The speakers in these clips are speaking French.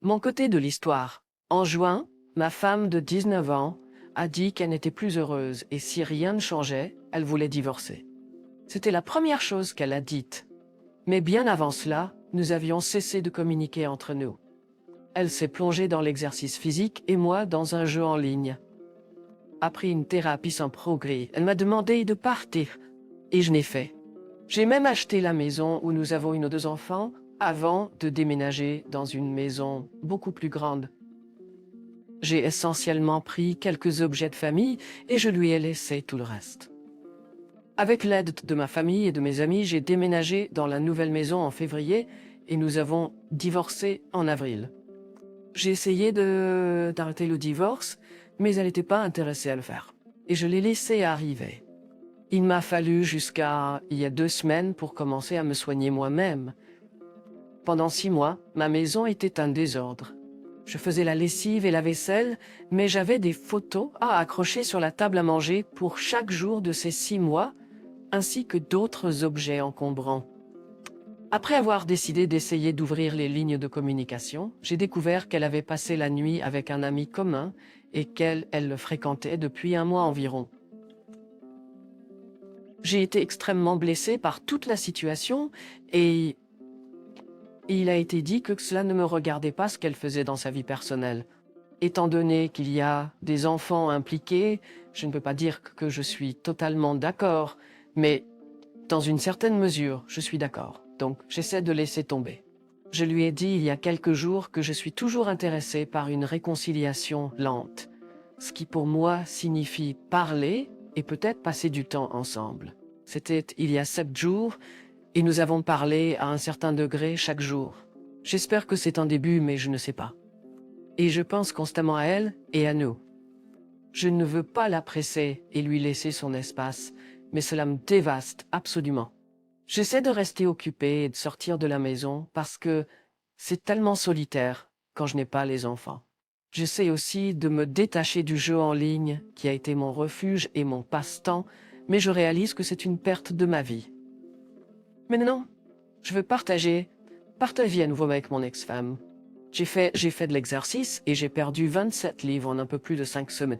Mon côté de l'histoire. En juin, ma femme de 19 ans a dit qu'elle n'était plus heureuse et si rien ne changeait, elle voulait divorcer. C'était la première chose qu'elle a dite. Mais bien avant cela, nous avions cessé de communiquer entre nous. Elle s'est plongée dans l'exercice physique et moi dans un jeu en ligne. Après une thérapie sans progrès, elle m'a demandé de partir. Et je l'ai fait. J'ai même acheté la maison où nous avons eu nos 2 enfants avant de déménager dans une maison beaucoup plus grande. J'ai essentiellement pris quelques objets de famille et je lui ai laissé tout le reste. Avec l'aide de ma famille et de mes amis, j'ai déménagé dans la nouvelle maison en février et nous avons divorcé en avril. J'ai essayé d'arrêter le divorce, mais elle n'était pas intéressée à le faire. Et je l'ai laissé arriver. Il m'a fallu jusqu'à il y a 2 semaines pour commencer à me soigner moi-même. Pendant 6 mois, ma maison était un désordre. Je faisais la lessive et la vaisselle, mais j'avais des photos à accrocher sur la table à manger pour chaque jour de ces 6 mois, ainsi que d'autres objets encombrants. Après avoir décidé d'essayer d'ouvrir les lignes de communication, j'ai découvert qu'elle avait passé la nuit avec un ami commun et qu'elle le fréquentait depuis 1 mois environ. J'ai été extrêmement blessée par toute la situation et il a été dit que cela ne me regardait pas ce qu'elle faisait dans sa vie personnelle. Étant donné qu'il y a des enfants impliqués, je ne peux pas dire que je suis totalement d'accord, mais dans une certaine mesure, je suis d'accord. Donc, j'essaie de laisser tomber. Je lui ai dit il y a quelques jours que je suis toujours intéressée par une réconciliation lente, ce qui pour moi signifie parler et peut-être passer du temps ensemble. C'était il y a 7 jours et nous avons parlé à un certain degré chaque jour. J'espère que c'est un début, mais je ne sais pas. Et je pense constamment à elle et à nous. Je ne veux pas la presser et lui laisser son espace, mais cela me dévaste absolument. J'essaie de rester occupée et de sortir de la maison parce que c'est tellement solitaire quand je n'ai pas les enfants. J'essaie aussi de me détacher du jeu en ligne qui a été mon refuge et mon passe-temps, mais je réalise que c'est une perte de ma vie. Maintenant, je veux partager à nouveau avec mon ex-femme. J'ai fait de l'exercice et j'ai perdu 27 livres en un peu plus de 5 semaines,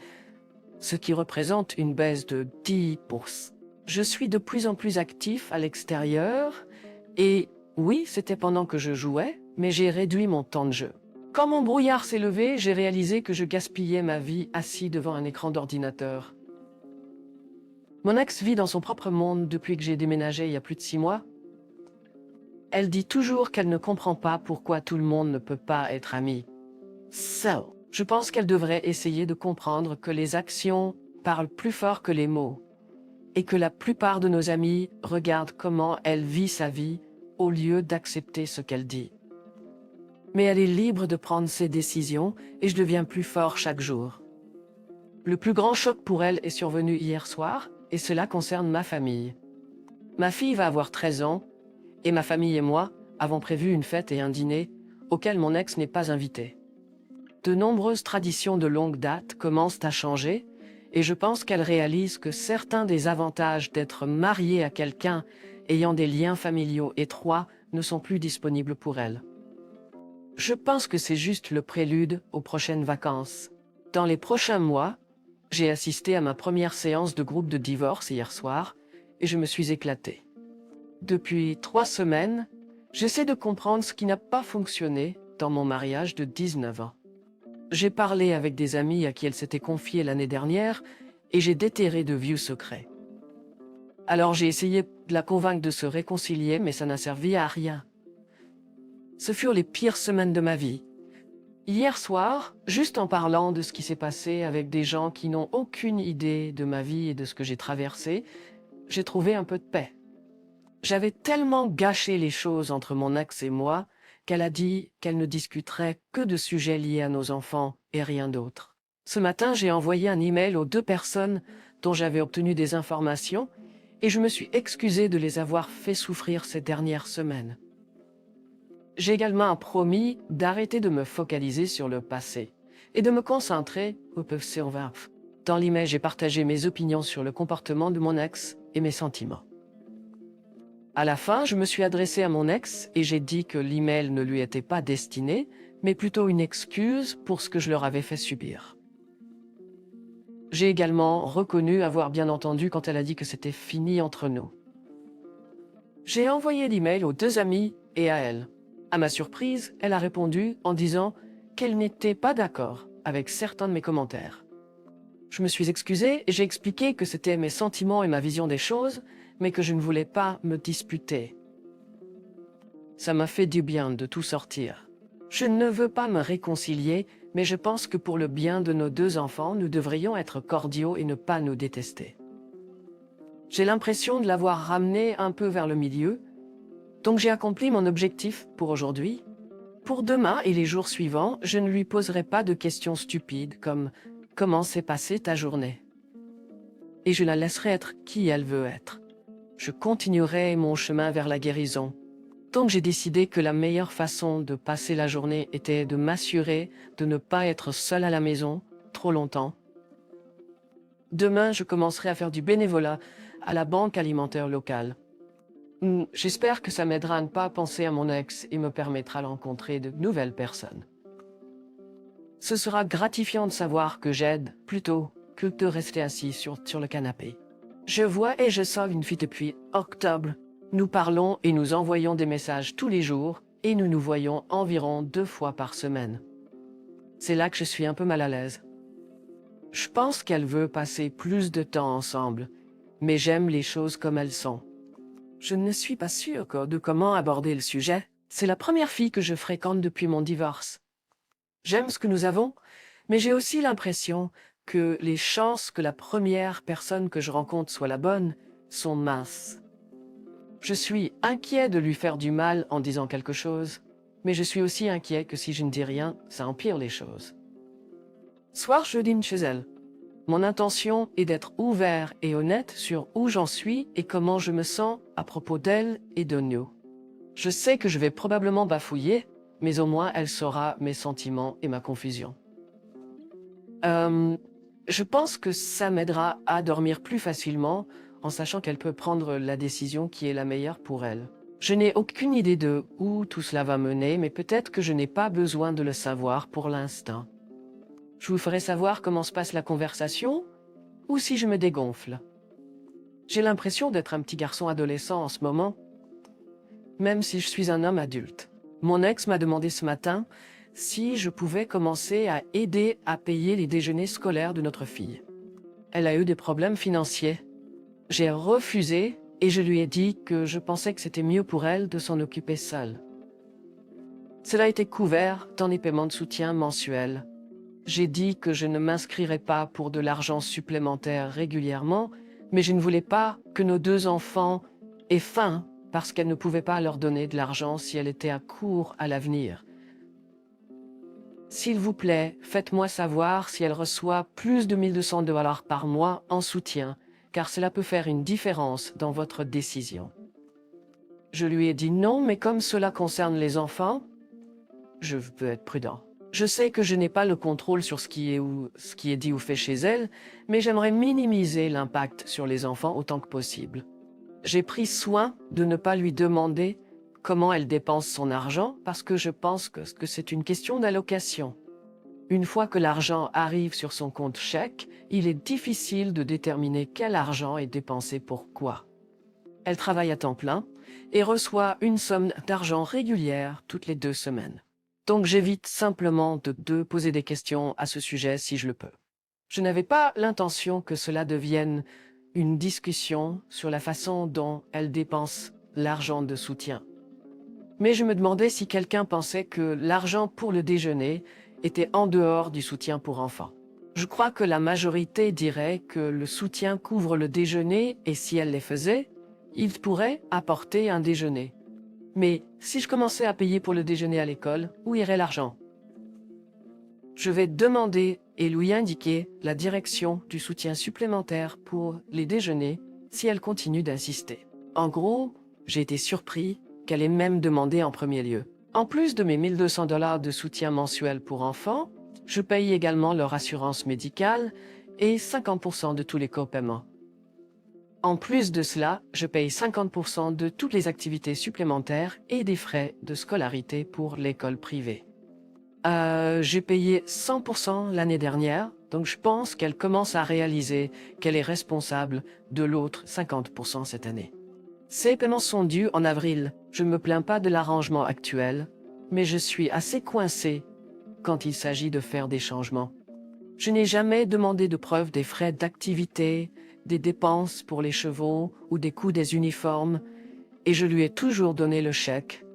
ce qui représente une baisse de 10%. Je suis de plus en plus actif à l'extérieur et oui, c'était pendant que je jouais, mais j'ai réduit mon temps de jeu. Quand mon brouillard s'est levé, j'ai réalisé que je gaspillais ma vie assis devant un écran d'ordinateur. Mon ex vit dans son propre monde depuis que j'ai déménagé il y a plus de 6 mois. Elle dit toujours qu'elle ne comprend pas pourquoi tout le monde ne peut pas être ami. Je pense qu'elle devrait essayer de comprendre que les actions parlent plus fort que les mots et que la plupart de nos amis regardent comment elle vit sa vie au lieu d'accepter ce qu'elle dit. Mais elle est libre de prendre ses décisions et je deviens plus fort chaque jour. Le plus grand choc pour elle est survenu hier soir et cela concerne ma famille. Ma fille va avoir 13 ans et ma famille et moi avons prévu une fête et un dîner auquel mon ex n'est pas invité. De nombreuses traditions de longue date commencent à changer et je pense qu'elle réalise que certains des avantages d'être mariée à quelqu'un ayant des liens familiaux étroits ne sont plus disponibles pour elle. Je pense que c'est juste le prélude aux prochaines vacances. Dans les prochains mois, j'ai assisté à ma première séance de groupe de divorce hier soir et je me suis éclatée. Depuis 3 semaines, j'essaie de comprendre ce qui n'a pas fonctionné dans mon mariage de 19 ans. J'ai parlé avec des amis à qui elle s'était confiée l'année dernière et j'ai déterré de vieux secrets. Alors j'ai essayé de la convaincre de se réconcilier, mais ça n'a servi à rien. Ce furent les pires semaines de ma vie. Hier soir, juste en parlant de ce qui s'est passé avec des gens qui n'ont aucune idée de ma vie et de ce que j'ai traversé, j'ai trouvé un peu de paix. J'avais tellement gâché les choses entre mon ex et moi qu'elle a dit qu'elle ne discuterait que de sujets liés à nos enfants et rien d'autre. Ce matin, j'ai envoyé un email aux 2 personnes dont j'avais obtenu des informations et je me suis excusée de les avoir fait souffrir ces dernières semaines. J'ai également promis d'arrêter de me focaliser sur le passé et de me concentrer sur. Dans l'email, j'ai partagé mes opinions sur le comportement de mon ex et mes sentiments. À la fin, je me suis adressée à mon ex et j'ai dit que l'email ne lui était pas destiné, mais plutôt une excuse pour ce que je leur avais fait subir. J'ai également reconnu avoir bien entendu quand elle a dit que c'était fini entre nous. J'ai envoyé l'email aux 2 amis et à elle. À ma surprise, elle a répondu en disant qu'elle n'était pas d'accord avec certains de mes commentaires. Je me suis excusé et j'ai expliqué que c'était mes sentiments et ma vision des choses, mais que je ne voulais pas me disputer. Ça m'a fait du bien de tout sortir. Je ne veux pas me réconcilier, mais je pense que pour le bien de nos 2 enfants, nous devrions être cordiaux et ne pas nous détester. J'ai l'impression de l'avoir ramené un peu vers le milieu, donc j'ai accompli mon objectif pour aujourd'hui. Pour demain et les jours suivants, je ne lui poserai pas de questions stupides comme « Comment s'est passée ta journée ?» Et je la laisserai être qui elle veut être. Je continuerai mon chemin vers la guérison. Donc j'ai décidé que la meilleure façon de passer la journée était de m'assurer de ne pas être seule à la maison trop longtemps. Demain, je commencerai à faire du bénévolat à la banque alimentaire locale. J'espère que ça m'aidera à ne pas penser à mon ex et me permettra de rencontrer de nouvelles personnes. Ce sera gratifiant de savoir que j'aide plutôt que de rester assis sur le canapé. Je vois et je sens une fille depuis octobre. Nous parlons et nous envoyons des messages tous les jours et nous nous voyons environ 2 fois par semaine. C'est là que je suis un peu mal à l'aise. Je pense qu'elle veut passer plus de temps ensemble, mais j'aime les choses comme elles sont. Je ne suis pas sûre de comment aborder le sujet. C'est la première fille que je fréquente depuis mon divorce. J'aime ce que nous avons, mais j'ai aussi l'impression que les chances que la première personne que je rencontre soit la bonne sont minces. Je suis inquiet de lui faire du mal en disant quelque chose, mais je suis aussi inquiet que si je ne dis rien, ça empire les choses. Soir, je dîne chez elle. Mon intention est d'être ouvert et honnête sur où j'en suis et comment je me sens à propos d'elle et de nous. Je sais que je vais probablement bafouiller, mais au moins elle saura mes sentiments et ma confusion. Je pense que ça m'aidera à dormir plus facilement en sachant qu'elle peut prendre la décision qui est la meilleure pour elle. Je n'ai aucune idée de où tout cela va mener, mais peut-être que je n'ai pas besoin de le savoir pour l'instant. Je vous ferai savoir comment se passe la conversation ou si je me dégonfle. J'ai l'impression d'être un petit garçon adolescent en ce moment, même si je suis un homme adulte. Mon ex m'a demandé ce matin si je pouvais commencer à aider à payer les déjeuners scolaires de notre fille. Elle a eu des problèmes financiers. J'ai refusé et je lui ai dit que je pensais que c'était mieux pour elle de s'en occuper seule. Cela a été couvert dans les paiements de soutien mensuels. J'ai dit que je ne m'inscrirais pas pour de l'argent supplémentaire régulièrement, mais je ne voulais pas que nos 2 enfants aient faim parce qu'elle ne pouvait pas leur donner de l'argent si elle était à court à l'avenir. S'il vous plaît, faites-moi savoir si elle reçoit plus de 1 200 $ par mois en soutien, car cela peut faire une différence dans votre décision. Je lui ai dit non, mais comme cela concerne les enfants, je veux être prudent. Je sais que je n'ai pas le contrôle sur ce qui est dit ou fait chez elle, mais j'aimerais minimiser l'impact sur les enfants autant que possible. J'ai pris soin de ne pas lui demander comment elle dépense son argent parce que je pense que c'est une question d'allocation. Une fois que l'argent arrive sur son compte chèque, il est difficile de déterminer quel argent est dépensé pour quoi. Elle travaille à temps plein et reçoit une somme d'argent régulière toutes les 2 semaines. Donc j'évite simplement de poser des questions à ce sujet si je le peux. Je n'avais pas l'intention que cela devienne une discussion sur la façon dont elle dépense l'argent de soutien. Mais je me demandais si quelqu'un pensait que l'argent pour le déjeuner était en dehors du soutien pour enfants. Je crois que la majorité dirait que le soutien couvre le déjeuner et si elle les faisait, il pourrait apporter un déjeuner. Mais si je commençais à payer pour le déjeuner à l'école, où irait l'argent? Je vais demander et lui indiquer la direction du soutien supplémentaire pour les déjeuners si elle continue d'insister. En gros, j'ai été surpris qu'elle ait même demandé en premier lieu. En plus de mes 1 200 $ de soutien mensuel pour enfants, je paye également leur assurance médicale et 50% de tous les copaiements. En plus de cela, je paye 50% de toutes les activités supplémentaires et des frais de scolarité pour l'école privée. J'ai payé 100% l'année dernière, donc je pense qu'elle commence à réaliser qu'elle est responsable de l'autre 50% cette année. Ces paiements sont dus en avril. Je ne me plains pas de l'arrangement actuel, mais je suis assez coincé quand il s'agit de faire des changements. Je n'ai jamais demandé de preuve des frais d'activité, des dépenses pour les chevaux ou des coûts des uniformes, et je lui ai toujours donné le chèque,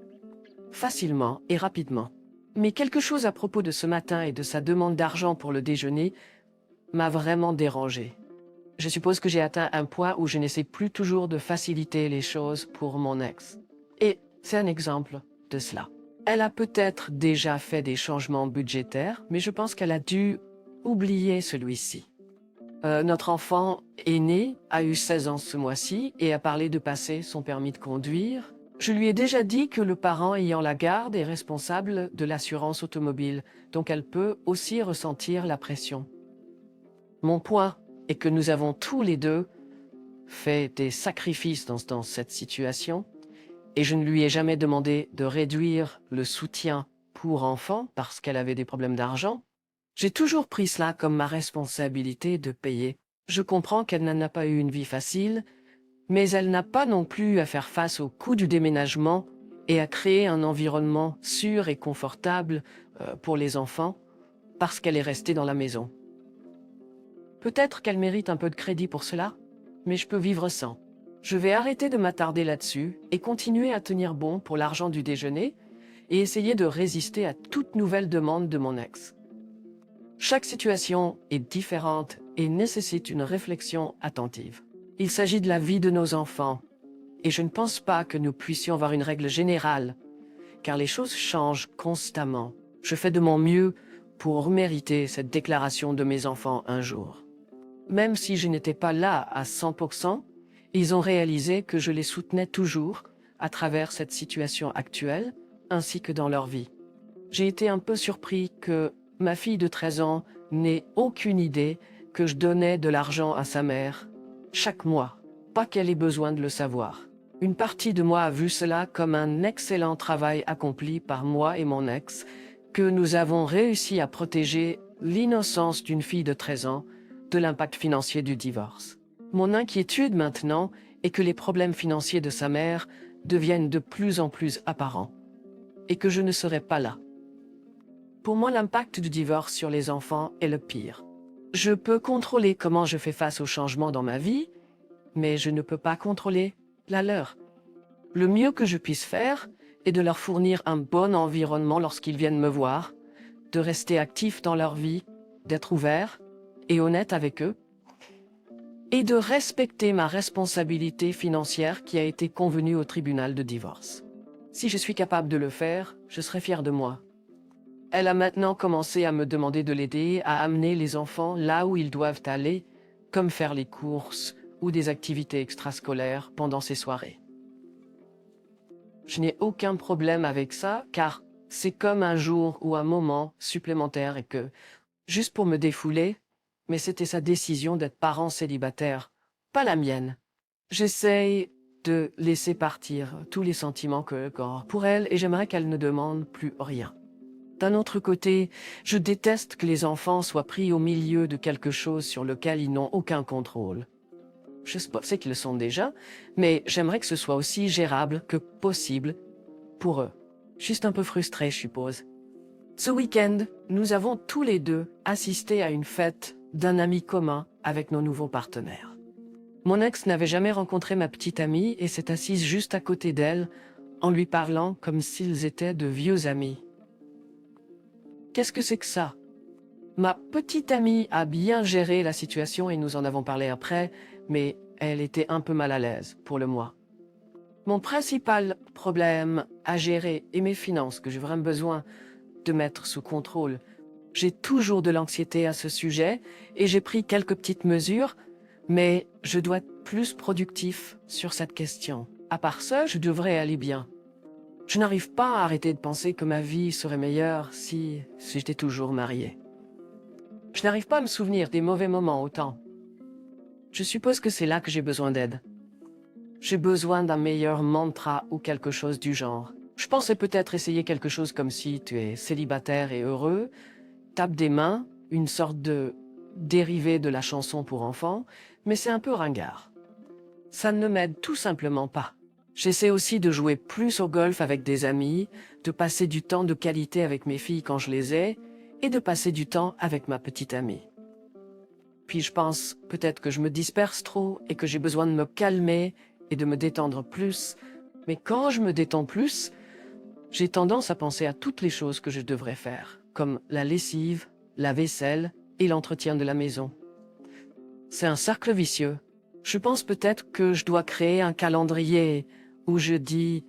facilement et rapidement. Mais quelque chose à propos de ce matin et de sa demande d'argent pour le déjeuner m'a vraiment dérangé. Je suppose que j'ai atteint un point où je n'essaie plus toujours de faciliter les choses pour mon ex. Et c'est un exemple de cela. Elle a peut-être déjà fait des changements budgétaires, mais je pense qu'elle a dû oublier celui-ci. Notre enfant aîné a eu 16 ans ce mois-ci et a parlé de passer son permis de conduire. Je lui ai déjà dit que le parent ayant la garde est responsable de l'assurance automobile, donc elle peut aussi ressentir la pression. Mon point est que nous avons tous les deux fait des sacrifices dans cette situation et je ne lui ai jamais demandé de réduire le soutien pour enfants parce qu'elle avait des problèmes d'argent. J'ai toujours pris cela comme ma responsabilité de payer. Je comprends qu'elle n'en a pas eu une vie facile, mais elle n'a pas non plus à faire face au coût du déménagement et à créer un environnement sûr et confortable pour les enfants parce qu'elle est restée dans la maison. Peut-être qu'elle mérite un peu de crédit pour cela, mais je peux vivre sans. Je vais arrêter de m'attarder là-dessus et continuer à tenir bon pour l'argent du déjeuner et essayer de résister à toute nouvelle demande de mon ex. Chaque situation est différente et nécessite une réflexion attentive. Il s'agit de la vie de nos enfants, et je ne pense pas que nous puissions avoir une règle générale, car les choses changent constamment. Je fais de mon mieux pour mériter cette déclaration de mes enfants un jour. Même si je n'étais pas là à 100%, ils ont réalisé que je les soutenais toujours à travers cette situation actuelle, ainsi que dans leur vie. J'ai été un peu surpris que ma fille de 13 ans n'ait aucune idée que je donnais de l'argent à sa mère chaque mois, pas qu'elle ait besoin de le savoir. Une partie de moi a vu cela comme un excellent travail accompli par moi et mon ex, que nous avons réussi à protéger l'innocence d'une fille de 13 ans de l'impact financier du divorce. Mon inquiétude maintenant est que les problèmes financiers de sa mère deviennent de plus en plus apparents et que je ne serai pas là. Pour moi, l'impact du divorce sur les enfants est le pire. Je peux contrôler comment je fais face aux changements dans ma vie, mais je ne peux pas contrôler la leur. Le mieux que je puisse faire est de leur fournir un bon environnement lorsqu'ils viennent me voir, de rester actifs dans leur vie, d'être ouvert et honnête avec eux, et de respecter ma responsabilité financière qui a été convenue au tribunal de divorce. Si je suis capable de le faire, je serai fier de moi. Elle a maintenant commencé à me demander de l'aider à amener les enfants là où ils doivent aller, comme faire les courses ou des activités extrascolaires pendant ces soirées. Je n'ai aucun problème avec ça, car c'est comme un jour ou un moment supplémentaire et que, juste pour me défouler, mais c'était sa décision d'être parent célibataire, pas la mienne. J'essaye de laisser partir tous les sentiments que pour elle et j'aimerais qu'elle ne demande plus rien. D'un autre côté, je déteste que les enfants soient pris au milieu de quelque chose sur lequel ils n'ont aucun contrôle. Je sais qu'ils le sont déjà, mais j'aimerais que ce soit aussi gérable que possible pour eux. Juste un peu frustré, je suppose. Ce week-end, nous avons tous les deux assisté à une fête d'un ami commun avec nos nouveaux partenaires. Mon ex n'avait jamais rencontré ma petite amie et s'est assise juste à côté d'elle en lui parlant comme s'ils étaient de vieux amis. Qu'est-ce que c'est que ça? Ma petite amie a bien géré la situation et nous en avons parlé après, mais elle était un peu mal à l'aise pour le mois. Mon principal problème à gérer est mes finances que j'ai vraiment besoin de mettre sous contrôle. J'ai toujours de l'anxiété à ce sujet et j'ai pris quelques petites mesures, mais je dois être plus productif sur cette question. À part ça, je devrais aller bien. Je n'arrive pas à arrêter de penser que ma vie serait meilleure si j'étais toujours mariée. Je n'arrive pas à me souvenir des mauvais moments autant. Je suppose que c'est là que j'ai besoin d'aide. J'ai besoin d'un meilleur mantra ou quelque chose du genre. Je pensais peut-être essayer quelque chose comme si tu es célibataire et heureux, tape des mains, une sorte de dérivé de la chanson pour enfants, mais c'est un peu ringard. Ça ne m'aide tout simplement pas. J'essaie aussi de jouer plus au golf avec des amis, de passer du temps de qualité avec mes filles quand je les ai, et de passer du temps avec ma petite amie. Puis je pense peut-être que je me disperse trop et que j'ai besoin de me calmer et de me détendre plus. Mais quand je me détends plus, j'ai tendance à penser à toutes les choses que je devrais faire, comme la lessive, la vaisselle et l'entretien de la maison. C'est un cercle vicieux. Je pense peut-être que je dois créer un calendrier où je dis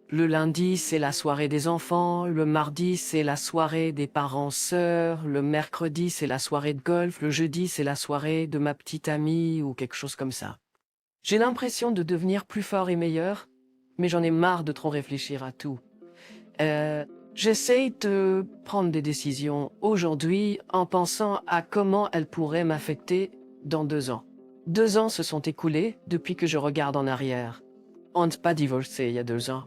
le lundi c'est la soirée des enfants, le mardi c'est la soirée des parents-sœurs, le mercredi c'est la soirée de golf, le jeudi c'est la soirée de ma petite amie ou quelque chose comme ça. J'ai l'impression de devenir plus fort et meilleur, mais j'en ai marre de trop réfléchir à tout. J'essaie de prendre des décisions aujourd'hui en pensant à comment elles pourraient m'affecter dans 2 ans. 2 ans se sont écoulés depuis que je regarde en arrière. On n'est pas divorcé il y a 2 ans.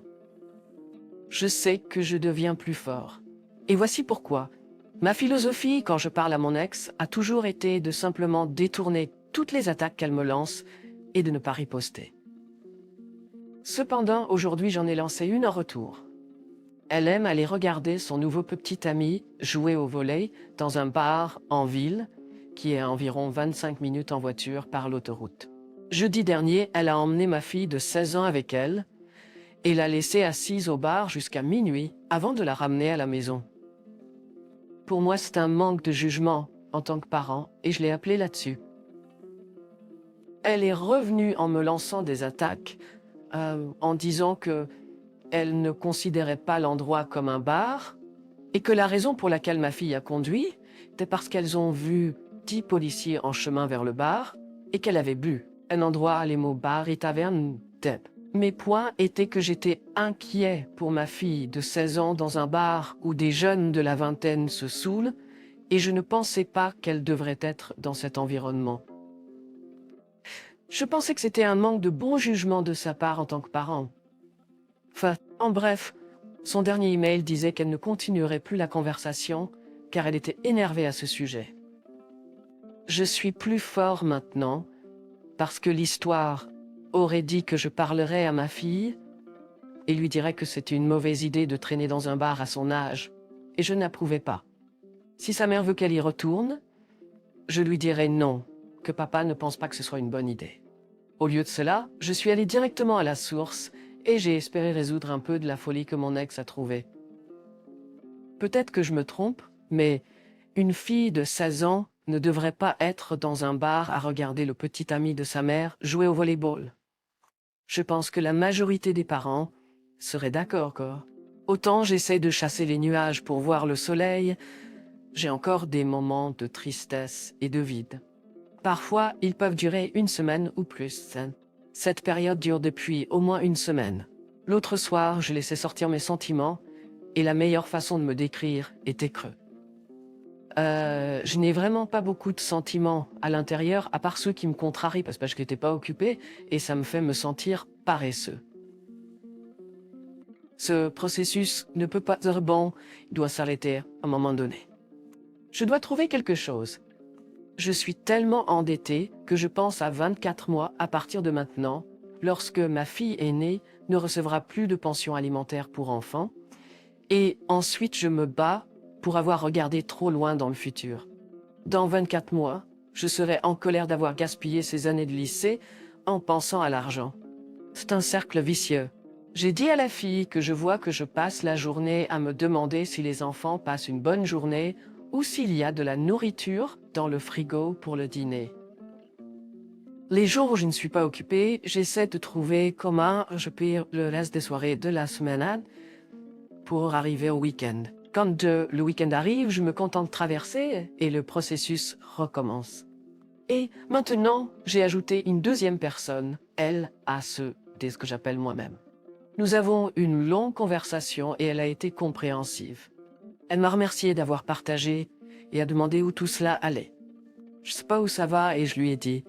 Je sais que je deviens plus fort. Et voici pourquoi. Ma philosophie, quand je parle à mon ex, a toujours été de simplement détourner toutes les attaques qu'elle me lance et de ne pas riposter. Cependant, aujourd'hui, j'en ai lancé une en retour. Elle aime aller regarder son nouveau petit ami jouer au volley dans un bar en ville qui est à environ 25 minutes en voiture par l'autoroute. Jeudi dernier, elle a emmené ma fille de 16 ans avec elle et l'a laissée assise au bar jusqu'à minuit avant de la ramener à la maison. Pour moi, c'est un manque de jugement en tant que parent et je l'ai appelée là-dessus. Elle est revenue en me lançant des attaques en disant que elle ne considérait pas l'endroit comme un bar et que la raison pour laquelle ma fille a conduit était parce qu'elles ont vu 10 policiers en chemin vers le bar et qu'elle avait bu. Un endroit, les mots bar et taverne, tep. Mes points étaient que j'étais inquiet pour ma fille de 16 ans dans un bar où des jeunes de la vingtaine se saoulent et je ne pensais pas qu'elle devrait être dans cet environnement. Je pensais que c'était un manque de bon jugement de sa part en tant que parent. Enfin, en bref, son dernier email disait qu'elle ne continuerait plus la conversation car elle était énervée à ce sujet. Je suis plus fort maintenant parce que l'histoire aurait dit que je parlerais à ma fille et lui dirais que c'était une mauvaise idée de traîner dans un bar à son âge et je n'approuvais pas. Si sa mère veut qu'elle y retourne, je lui dirai non, que papa ne pense pas que ce soit une bonne idée. Au lieu de cela, je suis allé directement à la source et j'ai espéré résoudre un peu de la folie que mon ex a trouvée. Peut-être que je me trompe, mais une fille de 16 ans ne devrait pas être dans un bar à regarder le petit ami de sa mère jouer au volleyball. Je pense que la majorité des parents seraient d'accord, quoi. Autant j'essaie de chasser les nuages pour voir le soleil, j'ai encore des moments de tristesse et de vide. Parfois, ils peuvent durer 1 semaine ou plus. Cette période dure depuis au moins 1 semaine. L'autre soir, je laissais sortir mes sentiments et la meilleure façon de me décrire était creux. Je n'ai vraiment pas beaucoup de sentiments à l'intérieur, à part ceux qui me contrarient parce que je n'étais pas occupée et ça me fait me sentir paresseux. Ce processus ne peut pas être bon, il doit s'arrêter à un moment donné. Je dois trouver quelque chose. Je suis tellement endettée que je pense à 24 mois à partir de maintenant, lorsque ma fille aînée ne recevra plus de pension alimentaire pour enfants, et ensuite je me bats pour avoir regardé trop loin dans le futur. Dans 24 mois, je serai en colère d'avoir gaspillé ces années de lycée en pensant à l'argent. C'est un cercle vicieux. J'ai dit à la fille que je vois que je passe la journée à me demander si les enfants passent une bonne journée ou s'il y a de la nourriture dans le frigo pour le dîner. Les jours où je ne suis pas occupée, j'essaie de trouver comment je peux le reste des soirées de la semaine pour arriver au week-end. Quand le week-end arrive, je me contente de traverser et le processus recommence. Et maintenant, j'ai ajouté une deuxième personne, elle, à ce que j'appelle moi-même. Nous avons une longue conversation et elle a été compréhensive. Elle m'a remercié d'avoir partagé et a demandé où tout cela allait. Je ne sais pas où ça va et je lui ai dit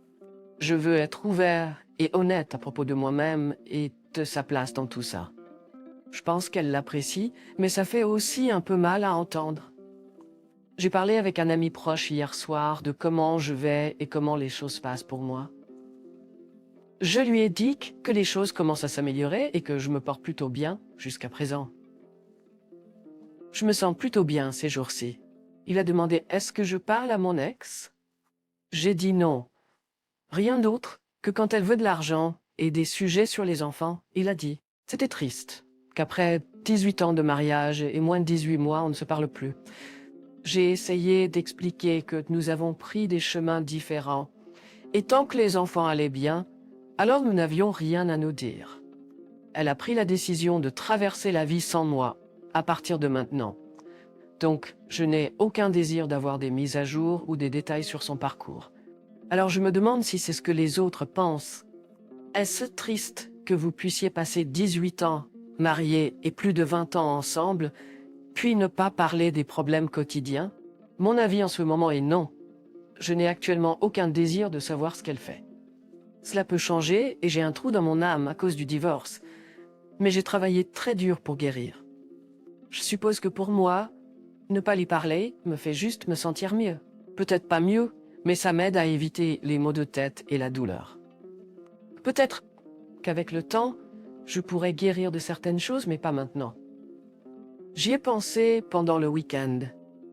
« Je veux être ouvert et honnête à propos de moi-même et de sa place dans tout ça. » Je pense qu'elle l'apprécie, mais ça fait aussi un peu mal à entendre. J'ai parlé avec un ami proche hier soir de comment je vais et comment les choses passent pour moi. Je lui ai dit que les choses commencent à s'améliorer et que je me porte plutôt bien jusqu'à présent. Je me sens plutôt bien ces jours-ci. Il a demandé est-ce que je parle à mon ex? J'ai dit non. Rien d'autre que quand elle veut de l'argent et des sujets sur les enfants, il a dit. C'était triste qu'après 18 ans de mariage et moins de 18 mois, on ne se parle plus. J'ai essayé d'expliquer que nous avons pris des chemins différents. Et tant que les enfants allaient bien, alors nous n'avions rien à nous dire. Elle a pris la décision de traverser la vie sans moi, à partir de maintenant. Donc, je n'ai aucun désir d'avoir des mises à jour ou des détails sur son parcours. Alors je me demande si c'est ce que les autres pensent. Est-ce triste que vous puissiez passer 18 ans, mariés et plus de 20 ans ensemble, puis ne pas parler des problèmes quotidiens? Mon avis en ce moment est non. Je n'ai actuellement aucun désir de savoir ce qu'elle fait. Cela peut changer et j'ai un trou dans mon âme à cause du divorce. Mais j'ai travaillé très dur pour guérir. Je suppose que pour moi, ne pas lui parler me fait juste me sentir mieux. Peut-être pas mieux, mais ça m'aide à éviter les maux de tête et la douleur. Peut-être qu'avec le temps, je pourrais guérir de certaines choses, mais pas maintenant. J'y ai pensé pendant le week-end.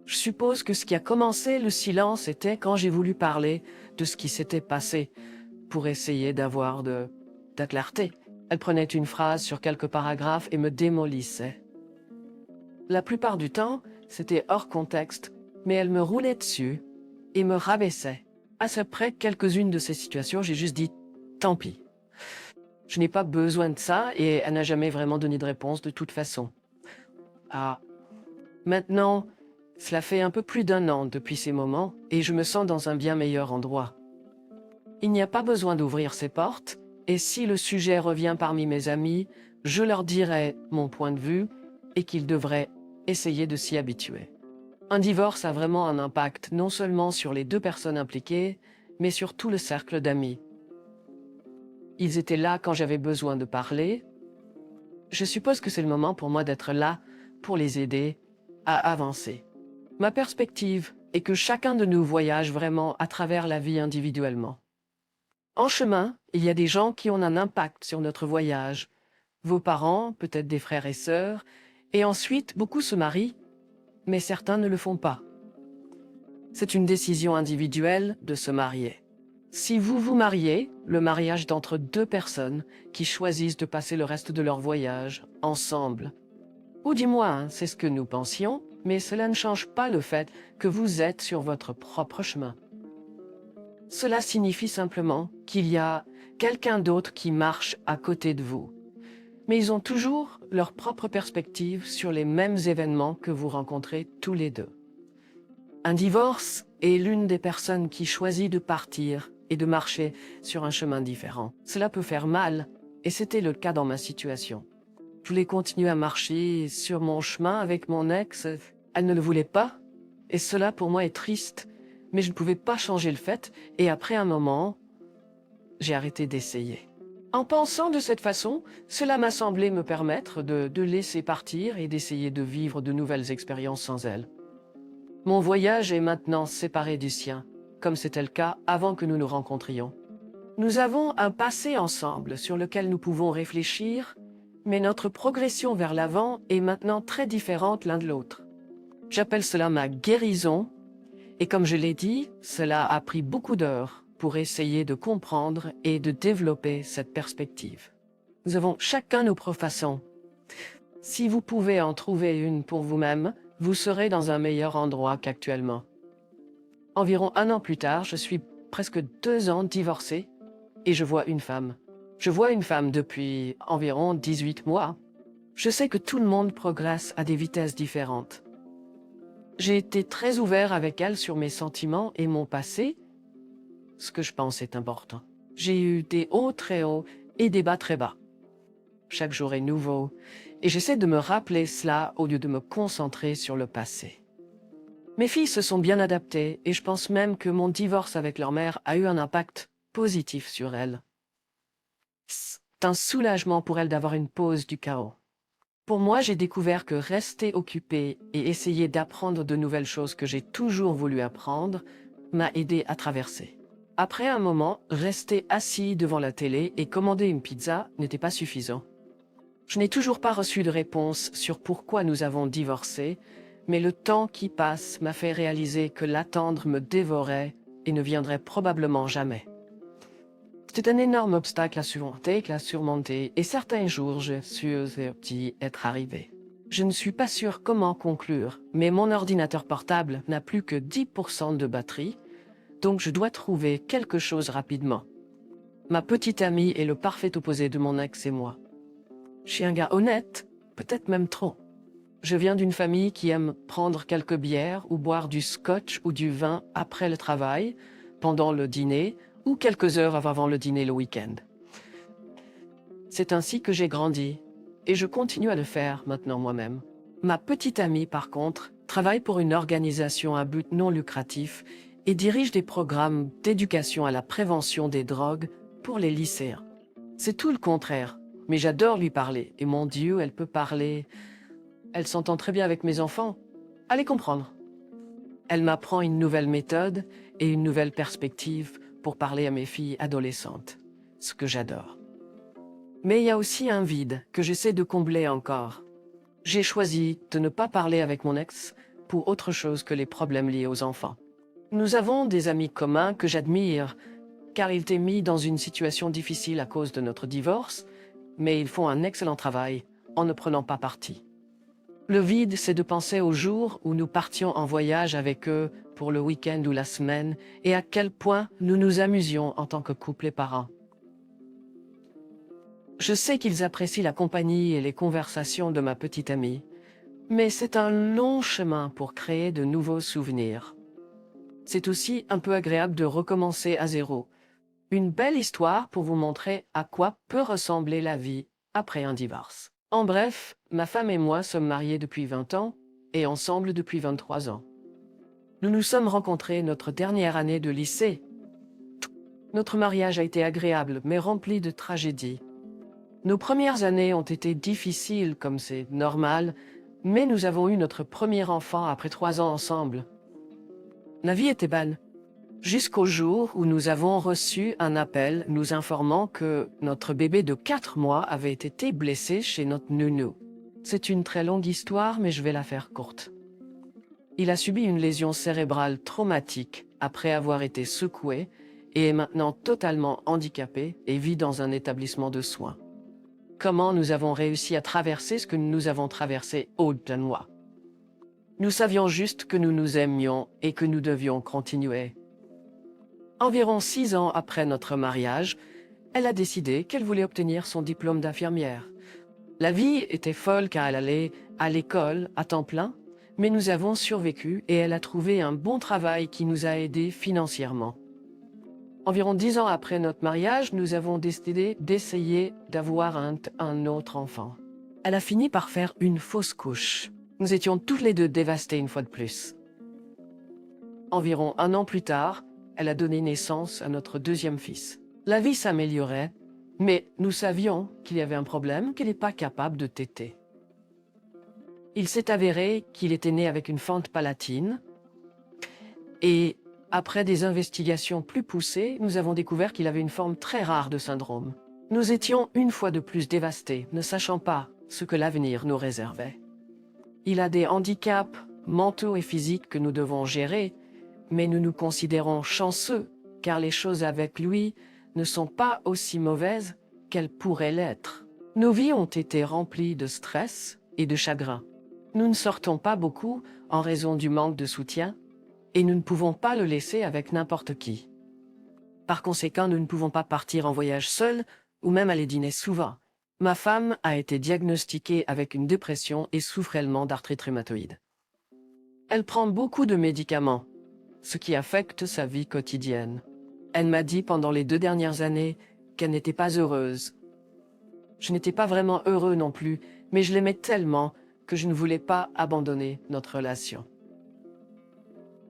Je suppose que ce qui a commencé le silence était quand j'ai voulu parler de ce qui s'était passé, pour essayer d'avoir de la clarté. Elle prenait une phrase sur quelques paragraphes et me démolissait. La plupart du temps, c'était hors contexte, mais elle me roulait dessus et me rabaissait. Après quelques-unes de ces situations, j'ai juste dit « tant pis ». Je n'ai pas besoin de ça et elle n'a jamais vraiment donné de réponse de toute façon. Ah, maintenant, cela fait un peu plus d'un an depuis ces moments et je me sens dans un bien meilleur endroit. Il n'y a pas besoin d'ouvrir ces portes et si le sujet revient parmi mes amis, je leur dirai mon point de vue et qu'ils devraient essayer de s'y habituer. Un divorce a vraiment un impact non seulement sur les deux personnes impliquées, mais sur tout le cercle d'amis. Ils étaient là quand j'avais besoin de parler. Je suppose que c'est le moment pour moi d'être là pour les aider à avancer. Ma perspective est que chacun de nous voyage vraiment à travers la vie individuellement. En chemin, il y a des gens qui ont un impact sur notre voyage. Vos parents, peut-être des frères et sœurs, et ensuite beaucoup se marient, mais certains ne le font pas. C'est une décision individuelle de se marier. Si vous vous mariez, le mariage est entre deux personnes qui choisissent de passer le reste de leur voyage ensemble. Ou du moins, c'est ce que nous pensions, mais cela ne change pas le fait que vous êtes sur votre propre chemin. Cela signifie simplement qu'il y a quelqu'un d'autre qui marche à côté de vous. Mais ils ont toujours leur propre perspective sur les mêmes événements que vous rencontrez tous les deux. Un divorce est l'une des personnes qui choisit de partir et de marcher sur un chemin différent. Cela peut faire mal, et c'était le cas dans ma situation. Je voulais continuer à marcher sur mon chemin avec mon ex. Elle ne le voulait pas, et cela pour moi est triste, mais je ne pouvais pas changer le fait, et après un moment, j'ai arrêté d'essayer. En pensant de cette façon, cela m'a semblé me permettre de laisser partir et d'essayer de vivre de nouvelles expériences sans elle. Mon voyage est maintenant séparé du sien, comme c'était le cas avant que nous nous rencontrions. Nous avons un passé ensemble sur lequel nous pouvons réfléchir, mais notre progression vers l'avant est maintenant très différente l'un de l'autre. J'appelle cela ma guérison, et comme je l'ai dit, cela a pris beaucoup d'heures pour essayer de comprendre et de développer cette perspective. Nous avons chacun nos propres façons. Si vous pouvez en trouver une pour vous-même, vous serez dans un meilleur endroit qu'actuellement. Environ un an plus tard, je suis presque 2 ans divorcée et je vois une femme. Je vois une femme depuis environ 18 mois. Je sais que tout le monde progresse à des vitesses différentes. J'ai été très ouvert avec elle sur mes sentiments et mon passé, ce que je pense est important. J'ai eu des hauts très hauts et des bas très bas. Chaque jour est nouveau et j'essaie de me rappeler cela au lieu de me concentrer sur le passé. Mes filles se sont bien adaptées et je pense même que mon divorce avec leur mère a eu un impact positif sur elles. C'est un soulagement pour elles d'avoir une pause du chaos. Pour moi, j'ai découvert que rester occupé et essayer d'apprendre de nouvelles choses que j'ai toujours voulu apprendre m'a aidé à traverser. Après un moment, rester assis devant la télé et commander une pizza n'était pas suffisant. Je n'ai toujours pas reçu de réponse sur pourquoi nous avons divorcé, mais le temps qui passe m'a fait réaliser que l'attendre me dévorait et ne viendrait probablement jamais. C'était un énorme obstacle à surmonter, et certains jours, je suis être arrivé. Je ne suis pas sûr comment conclure, mais mon ordinateur portable n'a plus que 10% de batterie, donc je dois trouver quelque chose rapidement. Ma petite amie est le parfait opposé de mon ex et moi. Je suis un gars honnête, peut-être même trop. Je viens d'une famille qui aime prendre quelques bières ou boire du scotch ou du vin après le travail, pendant le dîner ou quelques heures avant le dîner le week-end. C'est ainsi que j'ai grandi et je continue à le faire maintenant moi-même. Ma petite amie, par contre, travaille pour une organisation à but non lucratif et dirige des programmes d'éducation à la prévention des drogues pour les lycéens. C'est tout le contraire, mais j'adore lui parler et mon Dieu, elle peut parler. Elle s'entend très bien avec mes enfants. Allez comprendre. Elle m'apprend une nouvelle méthode et une nouvelle perspective pour parler à mes filles adolescentes, ce que j'adore. Mais il y a aussi un vide que j'essaie de combler encore. J'ai choisi de ne pas parler avec mon ex pour autre chose que les problèmes liés aux enfants. Nous avons des amis communs que j'admire, car ils étaient mis dans une situation difficile à cause de notre divorce, mais ils font un excellent travail en ne prenant pas parti. Le vide, c'est de penser aux jours où nous partions en voyage avec eux pour le week-end ou la semaine et à quel point nous nous amusions en tant que couple et parents. Je sais qu'ils apprécient la compagnie et les conversations de ma petite amie, mais c'est un long chemin pour créer de nouveaux souvenirs. C'est aussi un peu agréable de recommencer à zéro. Une belle histoire pour vous montrer à quoi peut ressembler la vie après un divorce. En bref, ma femme et moi sommes mariés depuis 20 ans et ensemble depuis 23 ans. Nous nous sommes rencontrés notre dernière année de lycée. Notre mariage a été agréable mais rempli de tragédies. Nos premières années ont été difficiles comme c'est normal, mais nous avons eu notre premier enfant après 3 ans ensemble. La vie était belle. Jusqu'au jour où nous avons reçu un appel nous informant que notre bébé de 4 mois avait été blessé chez notre nounou. C'est une très longue histoire, mais je vais la faire courte. Il a subi une lésion cérébrale traumatique après avoir été secoué et est maintenant totalement handicapé et vit dans un établissement de soins. Comment nous avons réussi à traverser ce que nous avons traversé au-delà? Nous savions juste que nous nous aimions et que nous devions continuer. Environ 6 ans après notre mariage, elle a décidé qu'elle voulait obtenir son diplôme d'infirmière. La vie était folle car elle allait à l'école à temps plein, mais nous avons survécu et elle a trouvé un bon travail qui nous a aidés financièrement. Environ 10 ans après notre mariage, nous avons décidé d'essayer d'avoir un autre enfant. Elle a fini par faire une fausse couche. Nous étions toutes les deux dévastées une fois de plus. Environ 1 an plus tard, elle a donné naissance à notre deuxième fils. La vie s'améliorait, mais nous savions qu'il y avait un problème, qu'il n'est pas capable de téter. Il s'est avéré qu'il était né avec une fente palatine et après des investigations plus poussées, nous avons découvert qu'il avait une forme très rare de syndrome. Nous étions une fois de plus dévastés, ne sachant pas ce que l'avenir nous réservait. Il a des handicaps mentaux et physiques que nous devons gérer, mais nous nous considérons chanceux, car les choses avec lui ne sont pas aussi mauvaises qu'elles pourraient l'être. Nos vies ont été remplies de stress et de chagrin. Nous ne sortons pas beaucoup en raison du manque de soutien, et nous ne pouvons pas le laisser avec n'importe qui. Par conséquent, nous ne pouvons pas partir en voyage seuls ou même aller dîner souvent. Ma femme a été diagnostiquée avec une dépression et souffre également d'arthrite rhumatoïde. Elle prend beaucoup de médicaments, ce qui affecte sa vie quotidienne. Elle m'a dit pendant les 2 dernières années qu'elle n'était pas heureuse. Je n'étais pas vraiment heureux non plus, mais je l'aimais tellement que je ne voulais pas abandonner notre relation.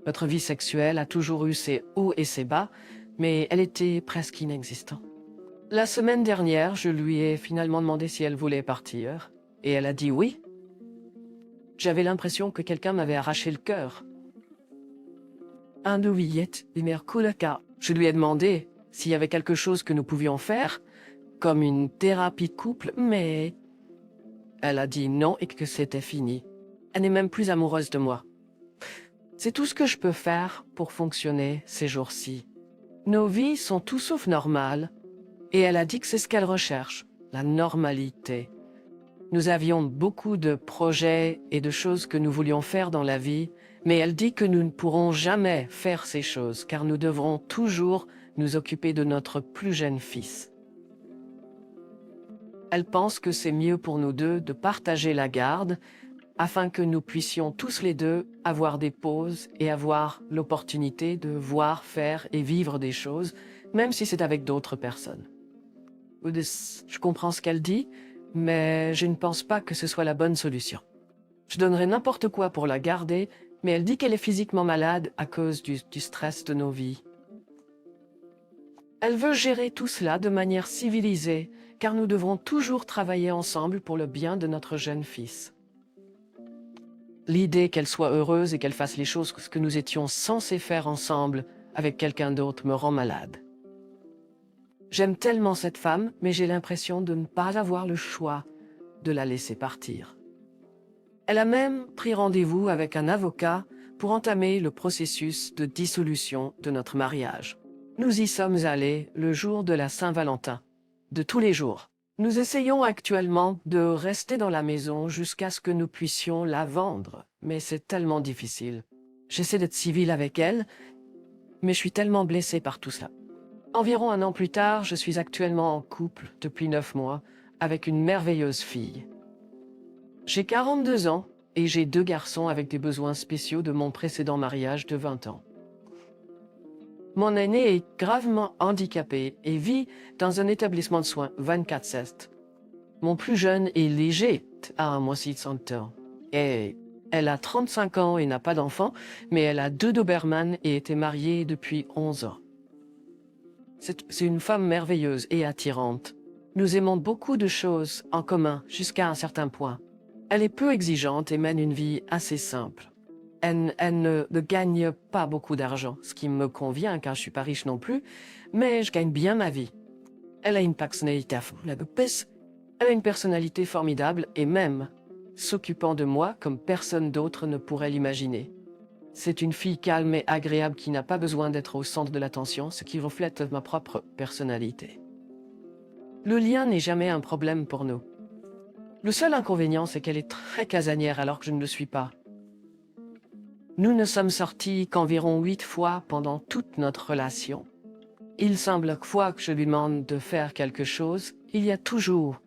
Notre vie sexuelle a toujours eu ses hauts et ses bas, mais elle était presque inexistante. La semaine dernière, je lui ai finalement demandé si elle voulait partir. Et elle a dit oui. J'avais l'impression que quelqu'un m'avait arraché le cœur. Je lui ai demandé s'il y avait quelque chose que nous pouvions faire, comme une thérapie de couple, mais elle a dit non et que c'était fini. Elle n'est même plus amoureuse de moi. C'est tout ce que je peux faire pour fonctionner ces jours-ci. Nos vies sont tout sauf normales, et elle a dit que c'est ce qu'elle recherche, la normalité. Nous avions beaucoup de projets et de choses que nous voulions faire dans la vie, mais elle dit que nous ne pourrons jamais faire ces choses, car nous devrons toujours nous occuper de notre plus jeune fils. Elle pense que c'est mieux pour nous deux de partager la garde, afin que nous puissions tous les deux avoir des pauses et avoir l'opportunité de voir, faire et vivre des choses, même si c'est avec d'autres personnes. Je comprends ce qu'elle dit, mais je ne pense pas que ce soit la bonne solution. Je donnerais n'importe quoi pour la garder, mais elle dit qu'elle est physiquement malade à cause du stress de nos vies. Elle veut gérer tout cela de manière civilisée, car nous devrons toujours travailler ensemble pour le bien de notre jeune fils. L'idée qu'elle soit heureuse et qu'elle fasse les choses que nous étions censés faire ensemble avec quelqu'un d'autre me rend malade. J'aime tellement cette femme, mais j'ai l'impression de ne pas avoir le choix de la laisser partir. Elle a même pris rendez-vous avec un avocat pour entamer le processus de dissolution de notre mariage. Nous y sommes allés le jour de la Saint-Valentin, de tous les jours. Nous essayons actuellement de rester dans la maison jusqu'à ce que nous puissions la vendre, mais c'est tellement difficile. J'essaie d'être civile avec elle, mais je suis tellement blessée par tout ça. Environ 1 an plus tard, je suis actuellement en couple depuis 9 mois avec une merveilleuse fille. J'ai 42 ans et j'ai 2 garçons avec des besoins spéciaux de mon précédent mariage de 20 ans. Mon aîné est gravement handicapé et vit dans un établissement de soins 24/7. Mon plus jeune est léger, à moi aussi de 100 ans. Et elle a 35 ans et n'a pas d'enfant, mais elle a 2 Doberman et était mariée depuis 11 ans. C'est une femme merveilleuse et attirante. Nous aimons beaucoup de choses en commun jusqu'à un certain point. Elle est peu exigeante et mène une vie assez simple. Elle ne gagne pas beaucoup d'argent, ce qui me convient car je suis pas riche non plus, mais je gagne bien ma vie. Elle a une personnalité formidable et même s'occupant de moi comme personne d'autre ne pourrait l'imaginer. C'est une fille calme et agréable qui n'a pas besoin d'être au centre de l'attention, ce qui reflète ma propre personnalité. Le lien n'est jamais un problème pour nous. Le seul inconvénient, c'est qu'elle est très casanière alors que je ne le suis pas. Nous ne sommes sortis qu'environ 8 fois pendant toute notre relation. Il semble que fois que je lui demande de faire quelque chose, il y a toujours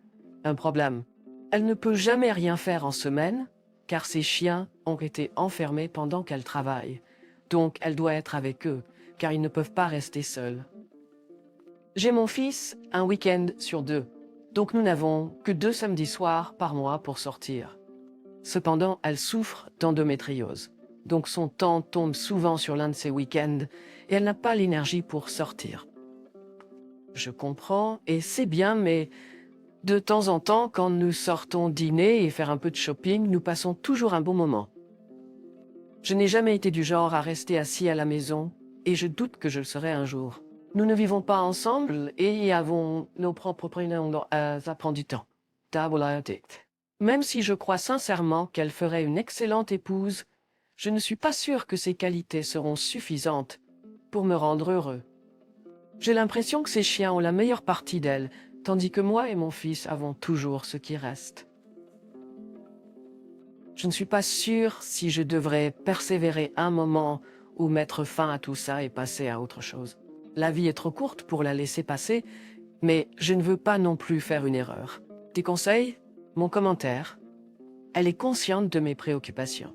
un problème. Elle ne peut jamais rien faire en semaine, car ses chiens ont été enfermés pendant qu'elle travaille. Donc elle doit être avec eux, car ils ne peuvent pas rester seuls. J'ai mon fils un week-end sur 2, donc nous n'avons que 2 samedis soirs par mois pour sortir. Cependant, elle souffre d'endométriose, donc son temps tombe souvent sur l'un de ses week-ends et elle n'a pas l'énergie pour sortir. Je comprends et c'est bien, mais de temps en temps, quand nous sortons dîner et faire un peu de shopping, nous passons toujours un bon moment. Je n'ai jamais été du genre à rester assis à la maison et je doute que je le serai un jour. Nous ne vivons pas ensemble et avons nos propres prénoms, ça prend du temps. Même si je crois sincèrement qu'elle ferait une excellente épouse, je ne suis pas sûre que ses qualités seront suffisantes pour me rendre heureux. J'ai l'impression que ces chiens ont la meilleure partie d'elle, tandis que moi et mon fils avons toujours ce qui reste. Je ne suis pas sûre si je devrais persévérer un moment ou mettre fin à tout ça et passer à autre chose. La vie est trop courte pour la laisser passer, mais je ne veux pas non plus faire une erreur. Tes conseils? Mon commentaire? Elle est consciente de mes préoccupations.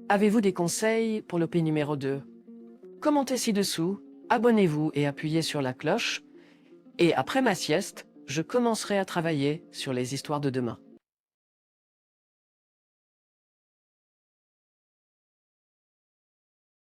Avez-vous des conseils pour l'OP numéro 2? Commentez ci-dessous, abonnez-vous et appuyez sur la cloche. Et après ma sieste, je commencerai à travailler sur les histoires de demain.